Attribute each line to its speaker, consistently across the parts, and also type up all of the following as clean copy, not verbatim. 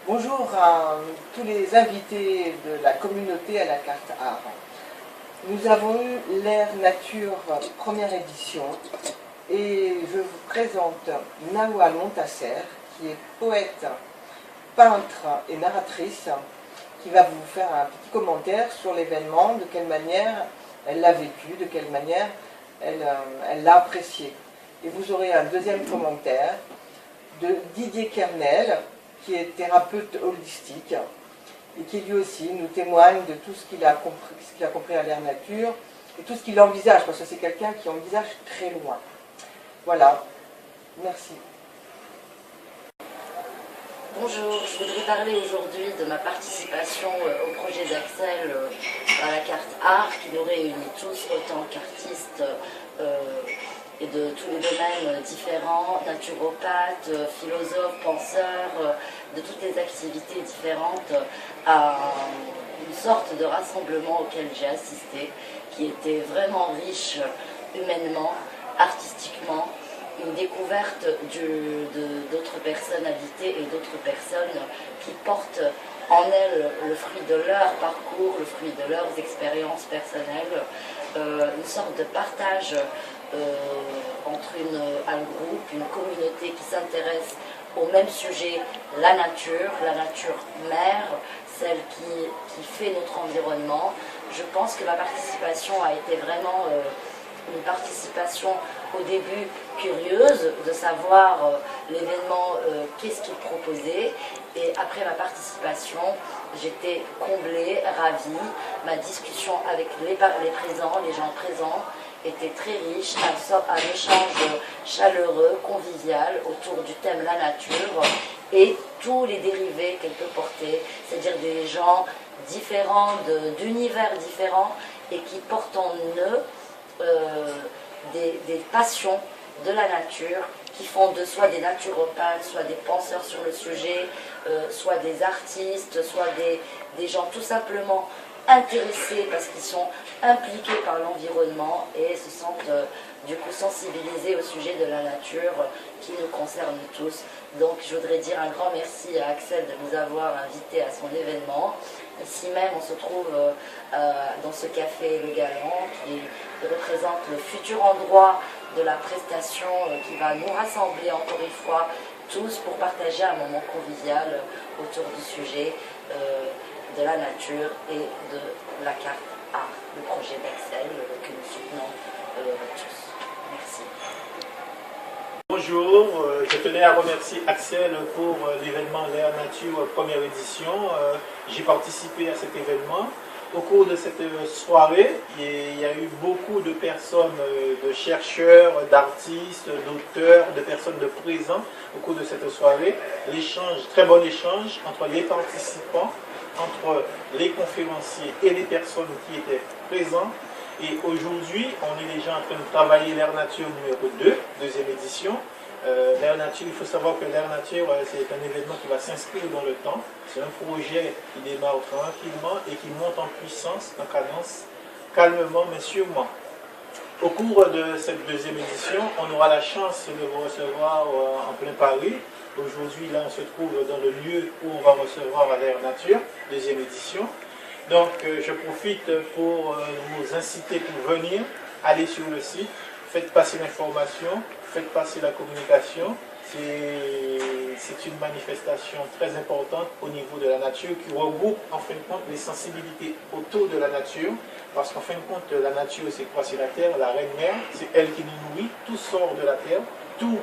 Speaker 1: Bonjour à tous les invités de la communauté à la carte art. Nous avons eu l'Air Nature première édition et je vous présente Nawa Montasser, qui est poète, peintre et narratrice, qui va vous faire un petit commentaire sur l'événement, de quelle manière elle l'a vécu, de quelle manière elle l'a apprécié. Et vous aurez un deuxième commentaire de Didier Kernel, qui est thérapeute holistique et qui lui aussi nous témoigne de tout ce qu'il a compris à l'Air Nature et tout ce qu'il envisage, parce que c'est quelqu'un qui envisage très loin. Voilà, merci.
Speaker 2: Bonjour, je voudrais parler aujourd'hui de ma participation au projet d'Axel à la carte art qui nous réunit tous autant qu'artistes et de tous les domaines différents, naturopathes, philosophes, penseurs, de toutes les activités différentes, à une sorte de rassemblement auquel j'ai assisté, qui était vraiment riche humainement, artistiquement, une découverte d'autres personnes habitées et d'autres personnes qui portent en elles le fruit de leur parcours, le fruit de leurs expériences personnelles, une sorte de partage entre un groupe, une communauté qui s'intéresse au même sujet, la nature mère, celle qui fait notre environnement. Je pense que ma participation a été vraiment une participation au début curieuse de savoir l'événement, qu'est-ce qu'il proposait, et après ma participation j'étais comblée, ravie. Ma discussion avec les présents, les gens présents était très riche, un échange chaleureux, convivial autour du thème la nature et tous les dérivés qu'elle peut porter, c'est-à-dire des gens différents, d'univers différents et qui portent en eux des passions de la nature, qui font de soit des naturopathes, soit des penseurs sur le sujet, soit des artistes, soit des gens tout simplement intéressés parce qu'ils sont impliqués par l'environnement et se sentent du coup sensibilisés au sujet de la nature qui nous concerne tous. Donc je voudrais dire un grand merci à Axel de nous avoir invités à son événement. Ici même on se trouve dans ce café Le Galant qui représente le futur endroit de la prestation qui va nous rassembler encore une fois tous pour partager un moment convivial autour du sujet de la nature et de la carte art, le projet d'Axel que nous soutenons tous. Merci.
Speaker 3: Bonjour, je tenais à remercier Axel pour l'événement L'Air Nature première édition. J'ai participé à cet événement. Au cours de cette soirée, il y a eu beaucoup de personnes, de chercheurs, d'artistes, d'auteurs, de personnes de présents au cours de cette soirée. L'échange, très bon échange entre les participants, entre les conférenciers et les personnes qui étaient présentes. Et aujourd'hui, on est déjà en train de travailler l'Air Nature numéro 2, deuxième édition. L'Air Nature, il faut savoir que l'Air Nature, c'est un événement qui va s'inscrire dans le temps. C'est un projet qui démarre tranquillement et qui monte en puissance, en cadence, calmement mais sûrement. Au cours de cette deuxième édition, on aura la chance de vous recevoir en plein Paris. Aujourd'hui, là, on se trouve dans le lieu où on va recevoir à l'Air Nature, deuxième édition. Donc, je profite pour vous inciter pour venir, aller sur le site, faites passer l'information, faites passer la communication. C'est une manifestation très importante au niveau de la nature qui regroupe en fin de compte les sensibilités autour de la nature. Parce qu'en fin de compte, la nature, c'est quoi? C'est la terre, la reine mère, c'est elle qui nous nourrit, tout sort de la terre, tout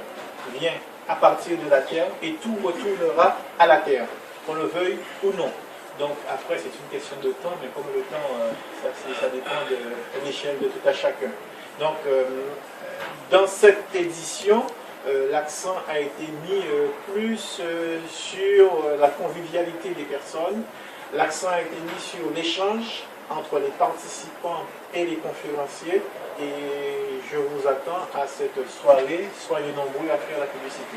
Speaker 3: vient à partir de la terre et tout retournera à la terre, qu'on le veuille ou non. Donc après, c'est une question de temps, mais comme le temps, ça dépend de l'échelle de tout à chacun. Donc, dans cette édition, l'accent a été mis plus sur la convivialité des personnes. L'accent a été mis sur l'échange entre les participants et les conférenciers. Et je vous attends à cette soirée. Soyez nombreux à faire la publicité.